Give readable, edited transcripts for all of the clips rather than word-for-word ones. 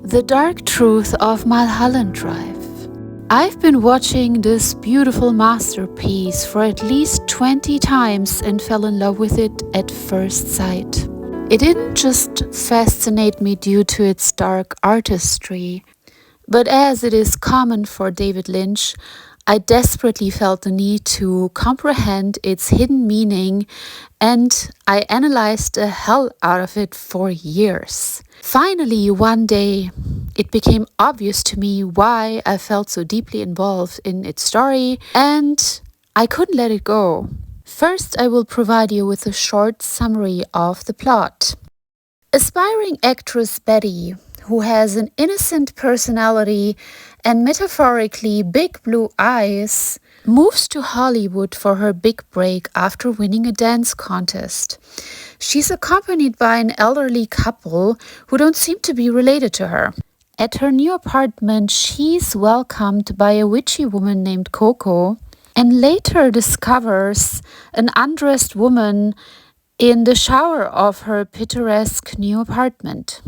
The Dark Truth of Mulholland Drive. I've been watching this beautiful masterpiece for at least 20 times and fell in love with it at first sight. It didn't just fascinate me due to its dark artistry, but as it is common for David Lynch, I desperately felt the need to comprehend its hidden meaning, and I analyzed the hell out of it for years. Finally, one day, it became obvious to me why I felt so deeply involved in its story, and I couldn't let it go. First, I will provide you with a short summary of the plot. Aspiring actress Betty, who has an innocent personality and metaphorically big blue eyes, moves to Hollywood for her big break after winning a dance contest. She's accompanied by an elderly couple who don't seem to be related to her. At her new apartment, she's welcomed by a witchy woman named Coco, and later discovers an undressed woman in the shower of her picturesque new apartment.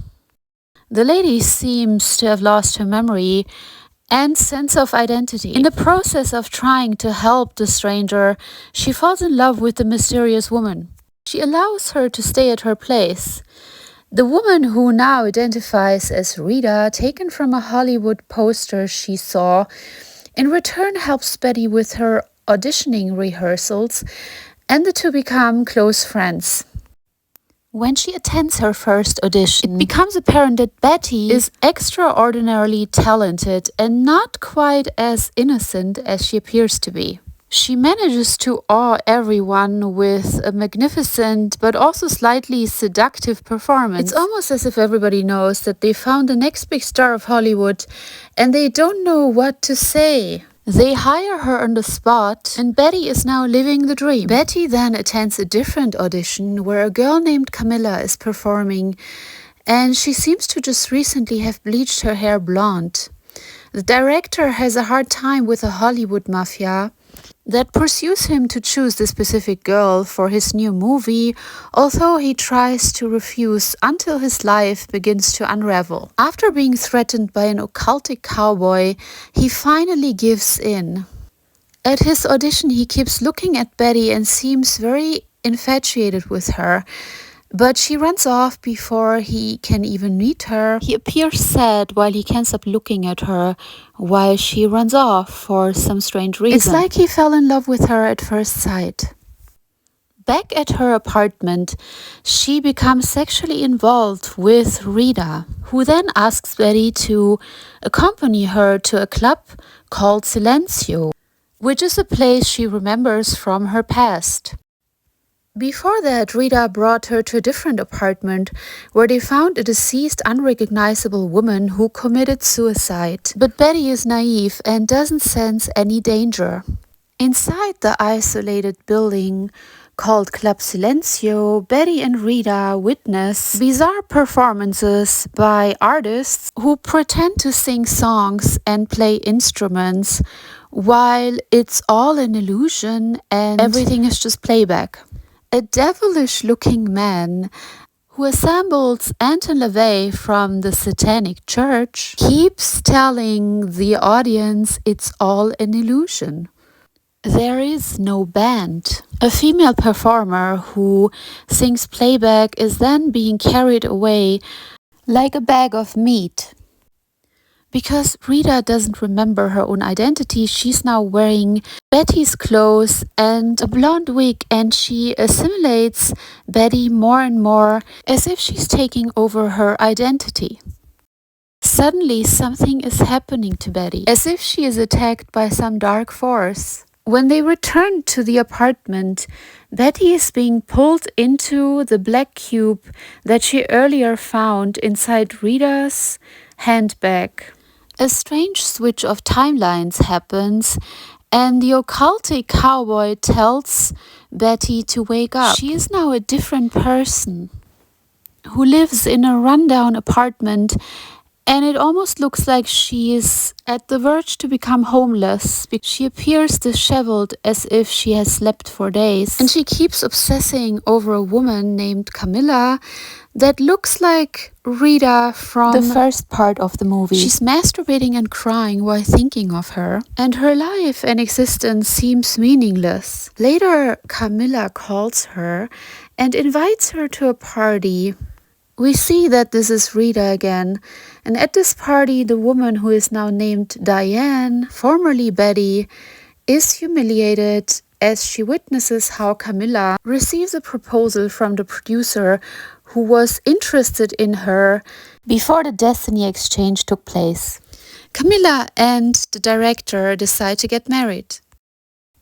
The lady seems to have lost her memory and sense of identity. In the process of trying to help the stranger, she falls in love with the mysterious woman. She allows her to stay at her place. The woman, who now identifies as Rita, taken from a Hollywood poster she saw, in return helps Betty with her auditioning rehearsals, and the two become close friends. When she attends her first audition, it becomes apparent that Betty is extraordinarily talented and not quite as innocent as she appears to be. She manages to awe everyone with a magnificent but also slightly seductive performance. It's almost as if everybody knows that they found the next big star of Hollywood and they don't know what to say. They hire her on the spot, and Betty is now living the dream. Betty then attends a different audition where a girl named Camilla is performing, and she seems to just recently have bleached her hair blonde. The director has a hard time with the Hollywood mafia that pursues him to choose the specific girl for his new movie, although he tries to refuse until his life begins to unravel. After being threatened by an occultic cowboy, he finally gives in. At his audition, he keeps looking at Betty and seems very infatuated with her, but she runs off before he can even meet her. He appears sad while he can't stop looking at her while she runs off for some strange reason. It's like he fell in love with her at first sight. Back at her apartment, she becomes sexually involved with Rita, who then asks Betty to accompany her to a club called Silencio, which is a place she remembers from her past. Before that, Rita brought her to a different apartment where they found a deceased, unrecognizable woman who committed suicide. But Betty is naive and doesn't sense any danger. Inside the isolated building called Club Silencio, Betty and Rita witness bizarre performances by artists who pretend to sing songs and play instruments while it's all an illusion and everything is just playback. A devilish-looking man who assembles Anton LaVey from the Satanic Church keeps telling the audience it's all an illusion. There is no band. A female performer who sings playback is then being carried away like a bag of meat. Because Rita doesn't remember her own identity, she's now wearing Betty's clothes and a blonde wig, and she assimilates Betty more and more as if she's taking over her identity. Suddenly, something is happening to Betty, as if she is attacked by some dark force. When they return to the apartment, Betty is being pulled into the black cube that she earlier found inside Rita's handbag. A strange switch of timelines happens, and the occultic cowboy tells Betty to wake up. She is now a different person who lives in a rundown apartment, and it almost looks like she is at the verge to become homeless. She appears disheveled as if she has slept for days, and she keeps obsessing over a woman named Camilla that looks like Rita from the first part of the movie. She's masturbating and crying while thinking of her, and her life and existence seems meaningless. Later, Camilla calls her and invites her to a party. We see that this is Rita again, and at this party the woman who is now named Diane, formerly Betty, is humiliated as she witnesses how Camilla receives a proposal from the producer who was interested in her before the Destiny exchange took place. Camilla and the director decide to get married.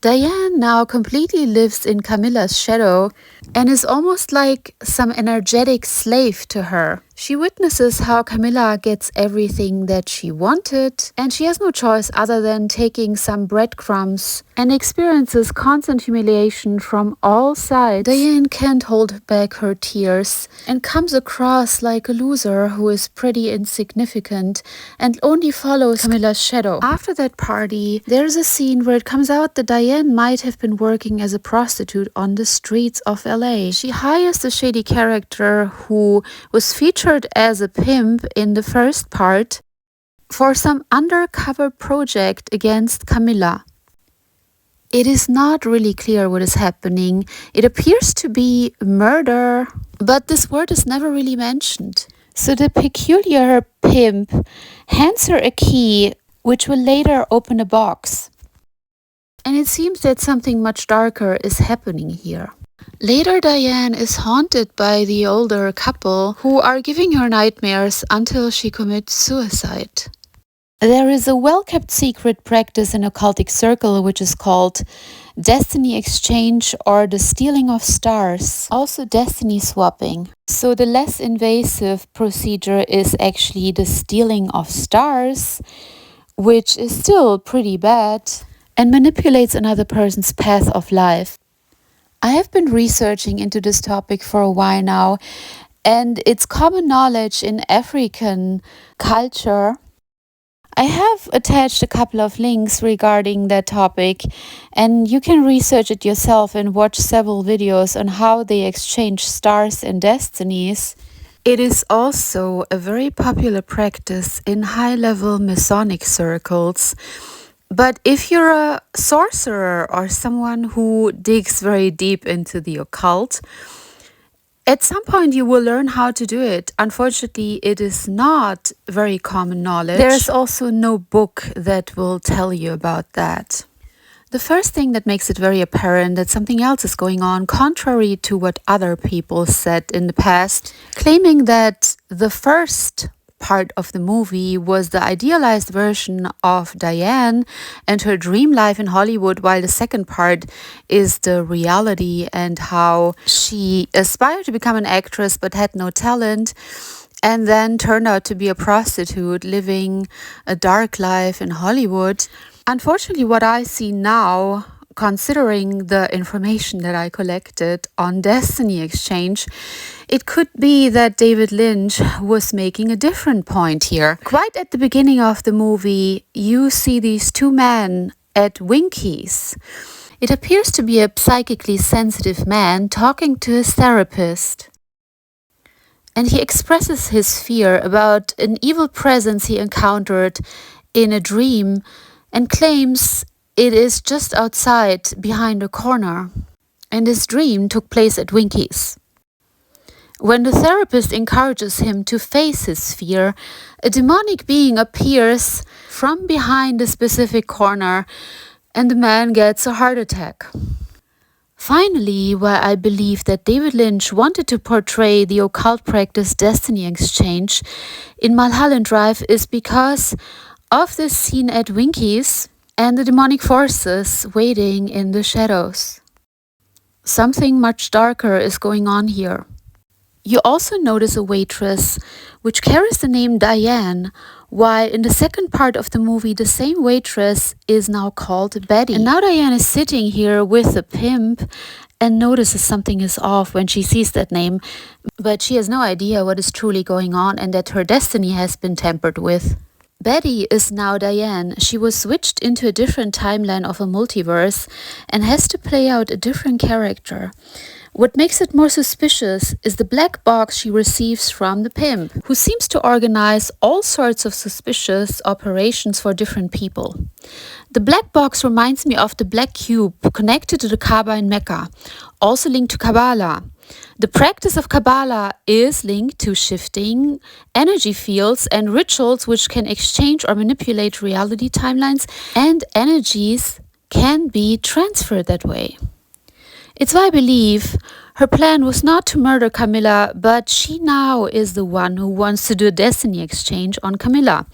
Diane now completely lives in Camilla's shadow and is almost like some energetic slave to her. She witnesses how Camilla gets everything that she wanted, and she has no choice other than taking some breadcrumbs and experiences constant humiliation from all sides. Diane can't hold back her tears and comes across like a loser who is pretty insignificant and only follows Camilla's shadow. After that party, there's a scene where it comes out that Diane might have been working as a prostitute on the streets of LA. She hires the shady character who was featured as a pimp in the first part for some undercover project against Camilla. It is not really clear what is happening. It appears to be murder, but this word is never really mentioned. So the peculiar pimp hands her a key which will later open a box. And it seems that something much darker is happening here. Later, Diane is haunted by the older couple who are giving her nightmares until she commits suicide. There is a well-kept secret practice in occultic circle which is called destiny exchange or the stealing of stars, also destiny swapping. So the less invasive procedure is actually the stealing of stars, which is still pretty bad and manipulates another person's path of life. I have been researching into this topic for a while now, and it's common knowledge in African culture. I have attached a couple of links regarding that topic, and you can research it yourself and watch several videos on how they exchange stars and destinies. It is also a very popular practice in high-level Masonic circles. But if you're a sorcerer or someone who digs very deep into the occult, at some point you will learn how to do it. Unfortunately, it is not very common knowledge. There's also no book that will tell you about that. The first thing that makes it very apparent that something else is going on, contrary to what other people said in the past, claiming that the first part of the movie was the idealized version of Diane and her dream life in Hollywood, while the second part is the reality and how she aspired to become an actress but had no talent and then turned out to be a prostitute living a dark life in Hollywood. Unfortunately, what I see now, considering the information that I collected on Destiny Exchange, it could be that David Lynch was making a different point here. Quite at the beginning of the movie, you see these two men at Winkies. It appears to be a psychically sensitive man talking to his therapist. And he expresses his fear about an evil presence he encountered in a dream and claims it is just outside behind a corner. And this dream took place at Winkies. When the therapist encourages him to face his fear, a demonic being appears from behind a specific corner and the man gets a heart attack. Finally, why I believe that David Lynch wanted to portray the occult practice Destiny Exchange in Mulholland Drive is because of this scene at Winkies and the demonic forces waiting in the shadows. Something much darker is going on here. You also notice a waitress which carries the name Diane, while in the second part of the movie the same waitress is now called Betty. And now Diane is sitting here with the pimp and notices something is off when she sees that name, but she has no idea what is truly going on and that her destiny has been tampered with. Betty is now Diane. She was switched into a different timeline of a multiverse and has to play out a different character. What makes it more suspicious is the black box she receives from the pimp, who seems to organize all sorts of suspicious operations for different people. The black box reminds me of the black cube connected to the Kaaba in Mecca, also linked to Kabbalah. The practice of Kabbalah is linked to shifting energy fields and rituals which can exchange or manipulate reality timelines, and energies can be transferred that way. It's why I believe her plan was not to murder Camilla, but she now is the one who wants to do a destiny exchange on Camilla.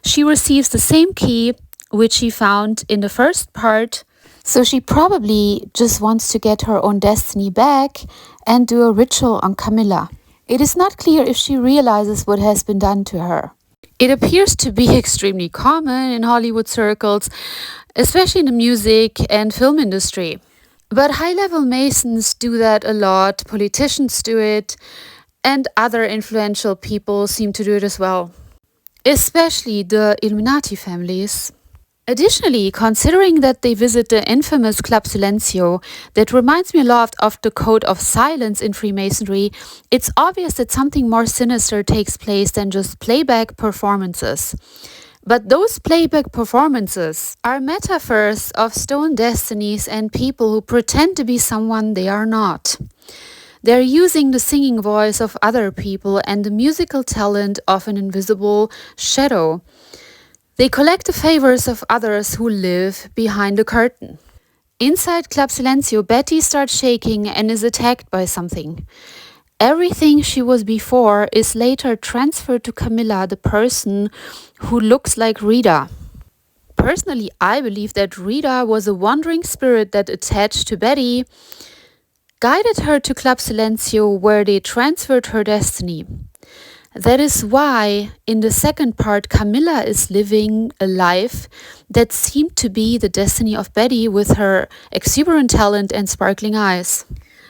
She receives the same key which she found in the first part, so she probably just wants to get her own destiny back and do a ritual on Camilla. It is not clear if she realizes what has been done to her. It appears to be extremely common in Hollywood circles, especially in the music and film industry. But high-level Masons do that a lot, politicians do it, and other influential people seem to do it as well, especially the Illuminati families. Additionally, considering that they visit the infamous Club Silencio, that reminds me a lot of the Code of Silence in Freemasonry, it's obvious that something more sinister takes place than just playback performances. But those playback performances are metaphors of stolen destinies and people who pretend to be someone they are not. They're using the singing voice of other people and the musical talent of an invisible shadow. They collect the favors of others who live behind the curtain. Inside Club Silencio, Betty starts shaking and is attacked by something. Everything she was before is later transferred to Camilla, the person who looks like Rita. Personally, I believe that Rita was a wandering spirit that attached to Betty, guided her to Club Silencio, where they transferred her destiny. That is why, in the second part, Camilla is living a life that seemed to be the destiny of Betty with her exuberant talent and sparkling eyes.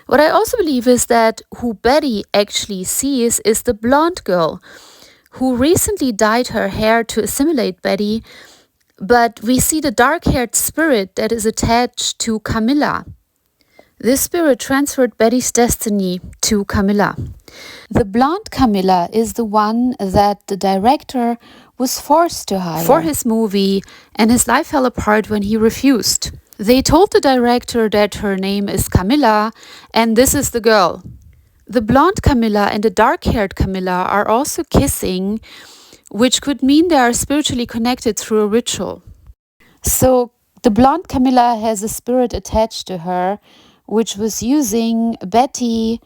What I also believe is that who Betty actually sees is the blonde girl who recently dyed her hair to assimilate Betty, but we see the dark-haired spirit that is attached to Camilla. This spirit transferred Betty's destiny to Camilla. The blonde Camilla is the one that the director was forced to hire for his movie, and his life fell apart when he refused. They told the director that her name is Camilla, and this is the girl. The blonde Camilla and the dark-haired Camilla are also kissing, which could mean they are spiritually connected through a ritual. So the blonde Camilla has a spirit attached to her, which was using Betty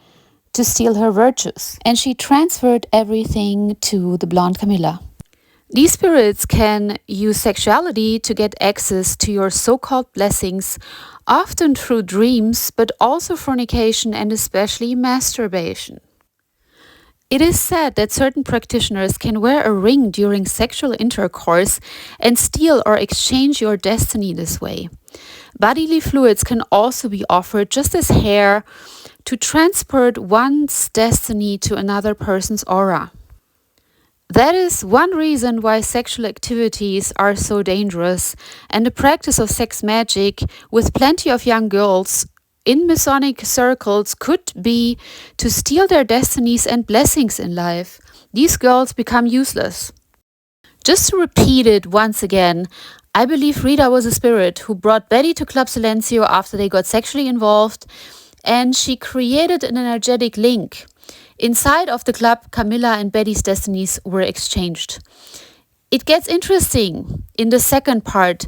to steal her virtues, and she transferred everything to the blonde Camilla. These spirits can use sexuality to get access to your so-called blessings, often through dreams, but also fornication and especially masturbation. It is said that certain practitioners can wear a ring during sexual intercourse and steal or exchange your destiny this way. Bodily fluids can also be offered, just as hair, to transport one's destiny to another person's aura. That is one reason why sexual activities are so dangerous, and the practice of sex magic with plenty of young girls in Masonic circles could be to steal their destinies and blessings in life. These girls become useless. Just to repeat it once again, I believe Rita was a spirit who brought Betty to Club Silencio after they got sexually involved, and she created an energetic link. Inside of the club, Camilla and Betty's destinies were exchanged. It gets interesting in the second part,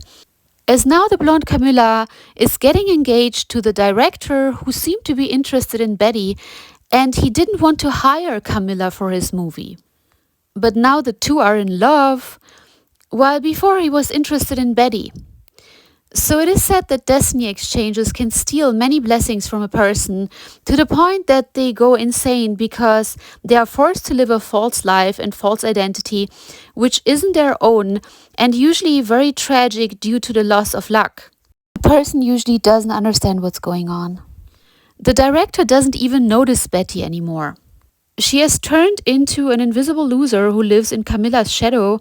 as now the blonde Camilla is getting engaged to the director who seemed to be interested in Betty, and he didn't want to hire Camilla for his movie. But now the two are in love, while before he was interested in Betty. So it is said that destiny exchanges can steal many blessings from a person to the point that they go insane because they are forced to live a false life and false identity, which isn't their own, and usually very tragic due to the loss of luck. The person usually doesn't understand what's going on. The director doesn't even notice Betty anymore. She has turned into an invisible loser who lives in Camilla's shadow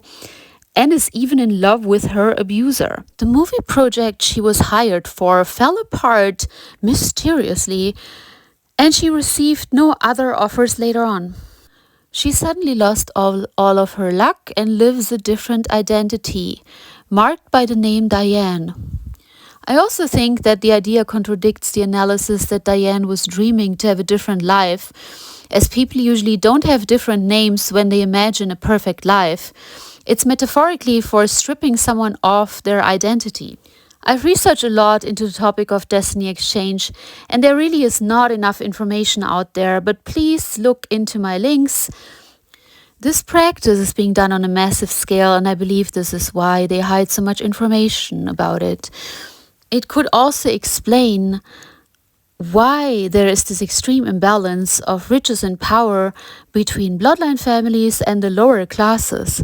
and is even in love with her abuser. The movie project she was hired for fell apart mysteriously, and she received no other offers later on. She suddenly lost all of her luck and lives a different identity, marked by the name Diane. I also think that the idea contradicts the analysis that Diane was dreaming to have a different life, as people usually don't have different names when they imagine a perfect life. It's metaphorically for stripping someone of their identity. I've researched a lot into the topic of destiny exchange, and there really is not enough information out there, but please look into my links. This practice is being done on a massive scale, and I believe this is why they hide so much information about it. It could also explain why there is this extreme imbalance of riches and power between bloodline families and the lower classes.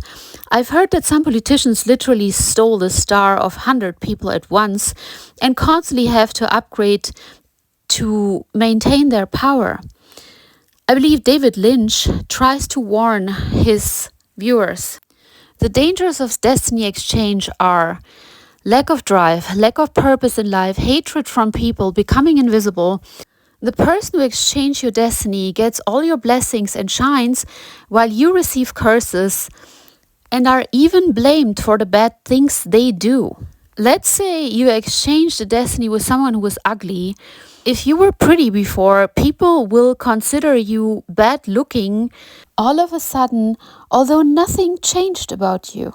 I've heard that some politicians literally stole the star of 100 people at once and constantly have to upgrade to maintain their power. I believe David Lynch tries to warn his viewers. The dangers of destiny exchange are lack of drive, lack of purpose in life, hatred from people, becoming invisible. The person who exchanged your destiny gets all your blessings and shines, while you receive curses and are even blamed for the bad things they do. Let's say you exchanged a destiny with someone who was ugly. If you were pretty before, people will consider you bad looking all of a sudden, although nothing changed about you,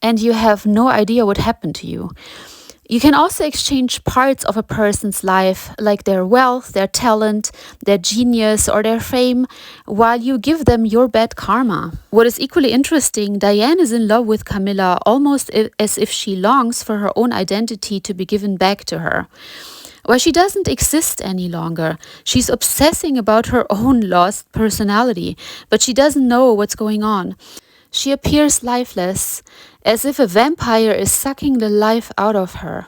and you have no idea what happened to you. You can also exchange parts of a person's life, like their wealth, their talent, their genius, or their fame, while you give them your bad karma. What is equally interesting, Diane is in love with Camilla almost as if she longs for her own identity to be given back to her. Well, she doesn't exist any longer. She's obsessing about her own lost personality, but she doesn't know what's going on. She appears lifeless, as if a vampire is sucking the life out of her.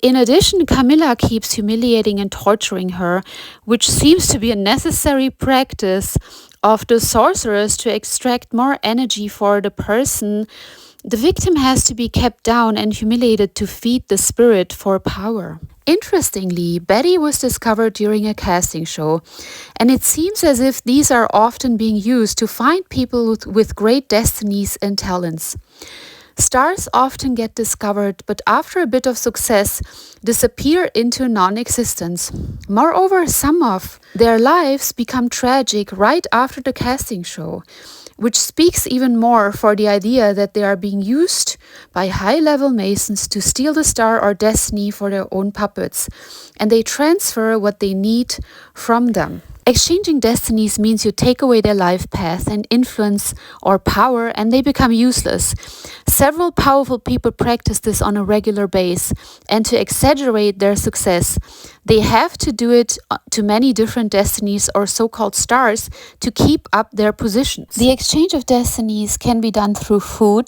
In addition, Camilla keeps humiliating and torturing her, which seems to be a necessary practice of the sorceress to extract more energy for the person. The victim has to be kept down and humiliated to feed the spirit for power. Interestingly, Betty was discovered during a casting show, and it seems as if these are often being used to find people with great destinies and talents. Stars often get discovered, but after a bit of success, disappear into non-existence. Moreover, some of their lives become tragic right after the casting show, which speaks even more for the idea that they are being used by high-level Masons to steal the star or destiny for their own puppets, and they transfer what they need from them. Exchanging destinies means you take away their life path and influence or power, and they become useless. Several powerful people practice this on a regular basis, and to exaggerate their success, they have to do it to many different destinies or so-called stars to keep up their positions. The exchange of destinies can be done through food,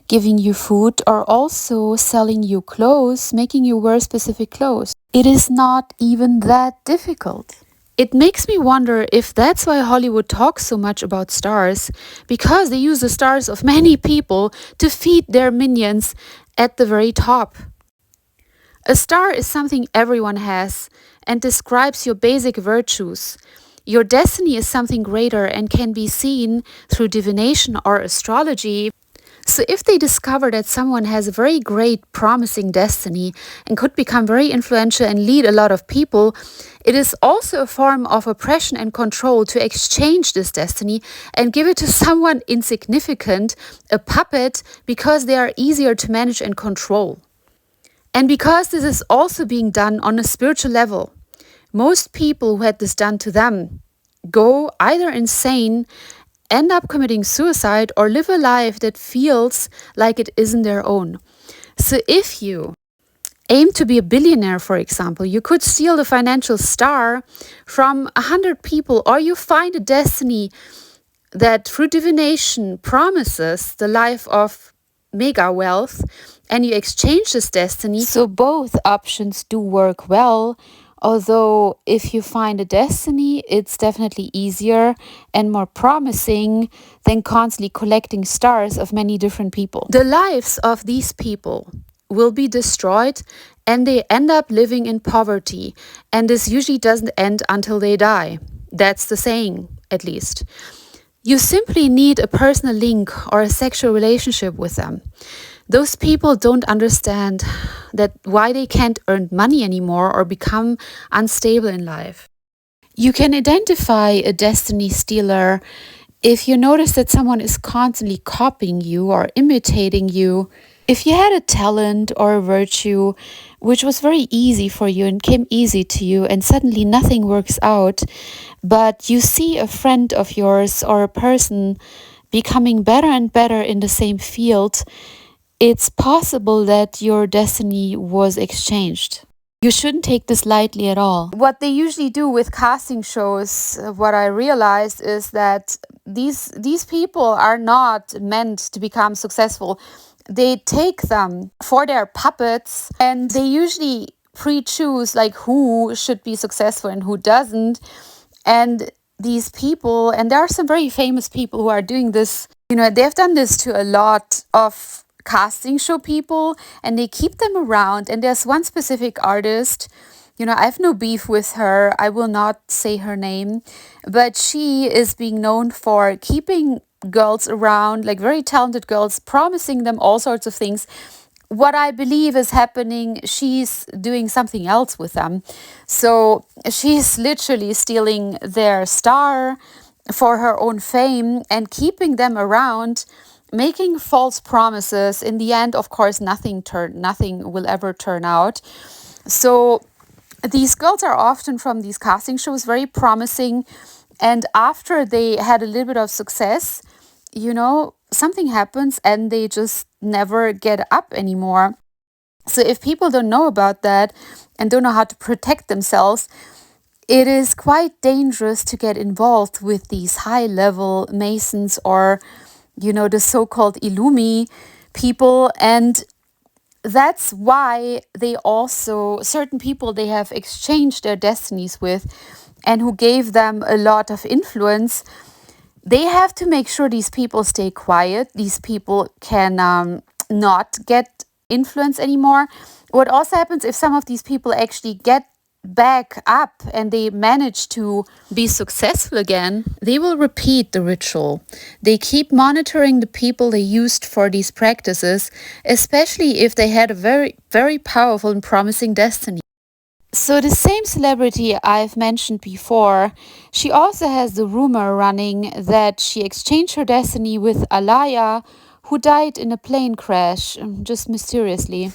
giving you food, or also selling you clothes, making you wear specific clothes. It is not even that difficult. It makes me wonder if that's why Hollywood talks so much about stars, because they use the stars of many people to feed their minions at the very top. A star is something everyone has and describes your basic virtues. Your destiny is something greater and can be seen through divination or astrology. So if they discover that someone has a very great, promising destiny and could become very influential and lead a lot of people, it is also a form of oppression and control to exchange this destiny and give it to someone insignificant, a puppet, because they are easier to manage and control. And because this is also being done on a spiritual level, most people who had this done to them go either insane, end up committing suicide, or live a life that feels like it isn't their own. So if you aim to be a billionaire, for example, you could steal the financial star from 100 people, or you find a destiny that through divination promises the life of mega wealth, and you exchange this destiny. So both options do work well. Although if you find a destiny, it's definitely easier and more promising than constantly collecting stars of many different people. The lives of these people will be destroyed and they end up living in poverty. And this usually doesn't end until they die. That's the saying, at least. You simply need a personal link or a sexual relationship with them. Those people don't understand that why they can't earn money anymore or become unstable in life. You can identify a destiny stealer if you notice that someone is constantly copying you or imitating you. If you had a talent or a virtue which was very easy for you and came easy to you and suddenly nothing works out, but you see a friend of yours or a person becoming better and better in the same field, it's possible that your destiny was exchanged. You shouldn't take this lightly at all. What they usually do with casting shows, what I realized is that these people are not meant to become successful. They take them for their puppets and they usually pre-choose like who should be successful and who doesn't. And these people, and there are some very famous people who are doing this, they've done this to a lot of casting show people and they keep them around. And there's one specific artist, I have no beef with her. I will not say her name, but she is being known for keeping girls around, like very talented girls, promising them all sorts of things. What I believe is happening, she's doing something else with them. So she's literally stealing their star for her own fame and keeping them around, making false promises. In the end, of course, nothing will ever turn out. So these girls are often from these casting shows, very promising. And after they had a little bit of success, something happens and they just never get up anymore. So if people don't know about that and don't know how to protect themselves, it is quite dangerous to get involved with these high-level Masons or, the so-called Illumi people. And that's why certain people they have exchanged their destinies with and who gave them a lot of influence, they have to make sure these people stay quiet. These people can not get influence anymore. What also happens if some of these people actually get back up and they manage to be successful again, they will repeat the ritual. They keep monitoring the people they used for these practices, especially if they had a very, very powerful and promising destiny. So the same celebrity I've mentioned before, she also has the rumor running that she exchanged her destiny with Alaya, who died in a plane crash, just mysteriously.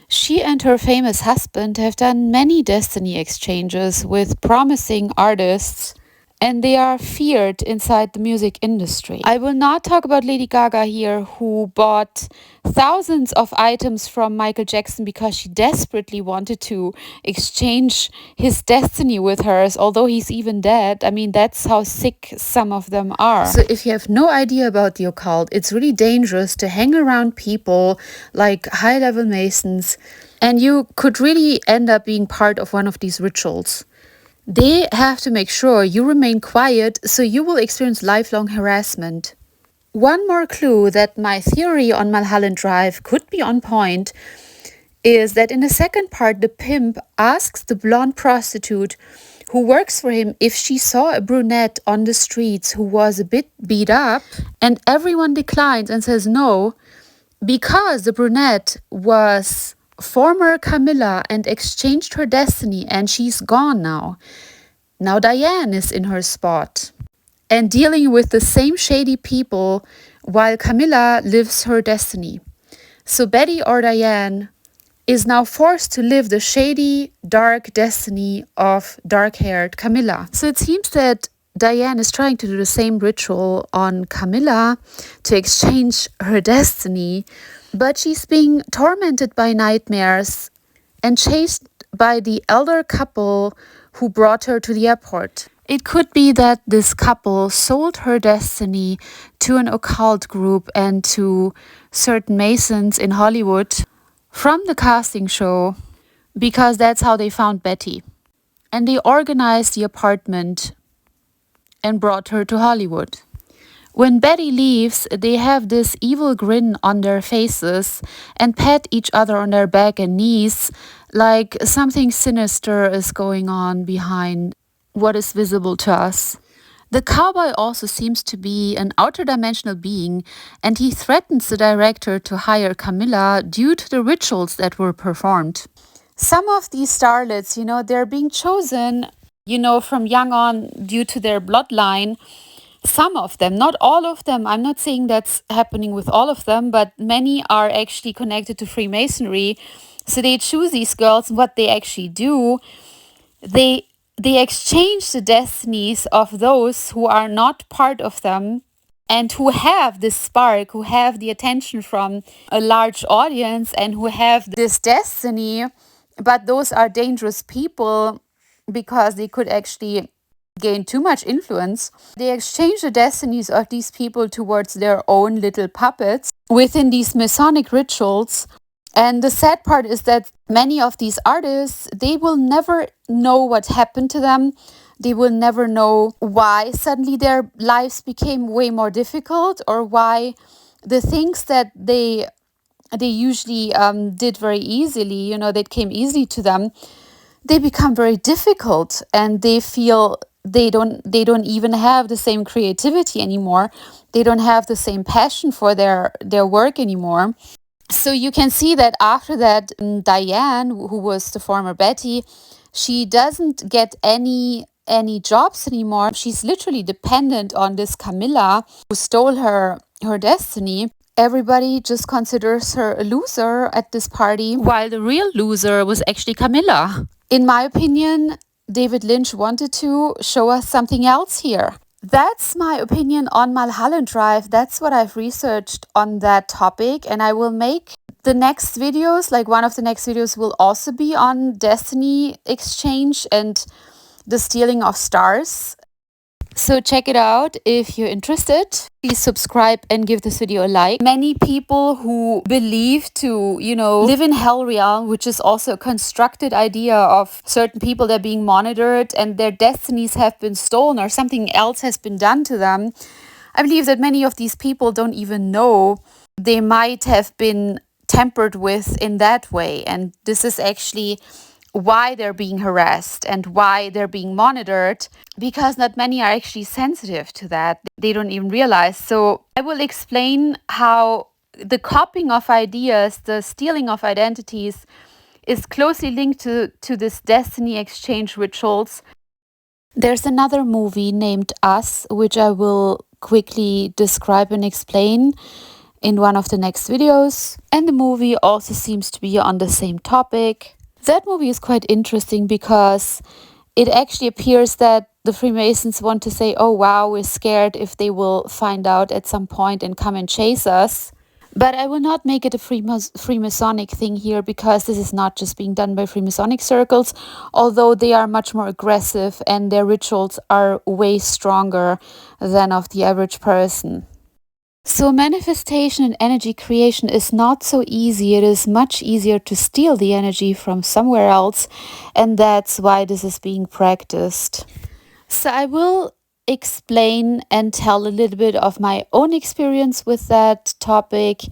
She and her famous husband have done many destiny exchanges with promising artists, and they are feared inside the music industry. I will not talk about Lady Gaga here, who bought thousands of items from Michael Jackson because she desperately wanted to exchange his destiny with hers, although he's even dead. I mean, that's how sick some of them are. So if you have no idea about the occult, it's really dangerous to hang around people like high-level Masons, and you could really end up being part of one of these rituals. They have to make sure you remain quiet, so you will experience lifelong harassment. One more clue that my theory on Mulholland Drive could be on point is that in the second part, the pimp asks the blonde prostitute who works for him if she saw a brunette on the streets who was a bit beat up, and everyone declines and says no, because the brunette was former Camilla and exchanged her destiny and she's gone now. Now Diane is in her spot and dealing with the same shady people while Camilla lives her destiny. So Betty or Diane is now forced to live the shady, dark destiny of dark-haired Camilla. So it seems that Diane is trying to do the same ritual on Camilla to exchange her destiny, but she's being tormented by nightmares and chased by the elder couple who brought her to the airport. It could be that this couple sold her destiny to an occult group and to certain Masons in Hollywood from the casting show, because that's how they found Betty. And they organized the apartment and brought her to Hollywood. When Betty leaves, they have this evil grin on their faces and pat each other on their back and knees, like something sinister is going on behind what is visible to us. The cowboy also seems to be an outer dimensional being, and he threatens the director to hire Camilla due to the rituals that were performed. Some of these starlets, they're being chosen, from young on due to their bloodline. Some of them, not all of them. I'm not saying that's happening with all of them, but many are actually connected to Freemasonry. So they choose these girls. What they actually do, they exchange the destinies of those who are not part of them and who have this spark, who have the attention from a large audience and who have this destiny. But those are dangerous people because they could actually gain too much influence. They exchange the destinies of these people towards their own little puppets within these Masonic rituals. And the sad part is that many of these artists, they will never know what happened to them. They will never know why suddenly their lives became way more difficult, or why the things that they usually did very easily, that came easily to them, they become very difficult, and they feel they don't even have the same creativity anymore. They don't have the same passion for their work anymore. So you can see that after that, Diane, who was the former Betty, she doesn't get any jobs anymore. She's literally dependent on this Camilla who stole her destiny. Everybody just considers her a loser at this party, while the real loser was actually Camilla. In my opinion, David Lynch wanted to show us something else here. That's my opinion on Mulholland Drive. That's what I've researched on that topic, and I will make the next videos, like one of the next videos will also be on destiny exchange and the stealing of stars. So check it out if you're interested. Please subscribe and give this video a like. Many people who believe to, live in hell realm, which is also a constructed idea of certain people that are being monitored and their destinies have been stolen or something else has been done to them. I believe that many of these people don't even know they might have been tampered with in that way. And this is actually why they're being harassed and why they're being monitored, because not many are actually sensitive to that. They don't even realize. So I will explain how the copying of ideas, the stealing of identities, is closely linked to this destiny exchange rituals. There's another movie named Us, which I will quickly describe and explain in one of the next videos. And the movie also seems to be on the same topic. That movie is quite interesting because it actually appears that the Freemasons want to say, oh wow, we're scared if they will find out at some point and come and chase us. But I will not make it a Freemasonic thing here, because this is not just being done by Freemasonic circles, although they are much more aggressive and their rituals are way stronger than of the average person. So manifestation and energy creation is not so easy. It is much easier to steal the energy from somewhere else, and that's why this is being practiced. So I will explain and tell a little bit of my own experience with that topic,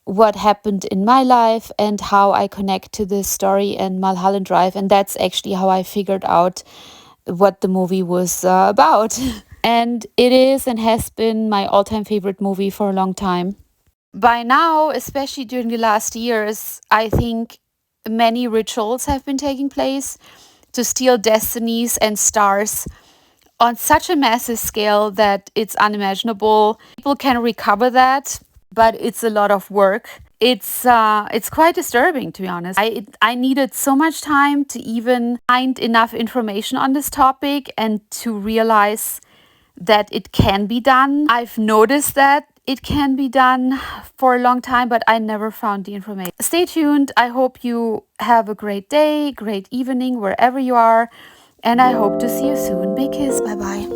what happened in my life and how I connect to this story in Mulholland Drive. And that's actually how I figured out what the movie was about. And it is and has been my all-time favorite movie for a long time. By now, especially during the last years, I think many rituals have been taking place to steal destinies and stars on such a massive scale that it's unimaginable. People can recover that, but it's a lot of work. It's quite disturbing, to be honest. I needed so much time to even find enough information on this topic and to realize that it can be done. I've noticed that it can be done for a long time, but I never found the information. Stay tuned. I hope you have a great day, great evening, wherever you are. And I hope to see you soon. Big kiss. Bye-bye.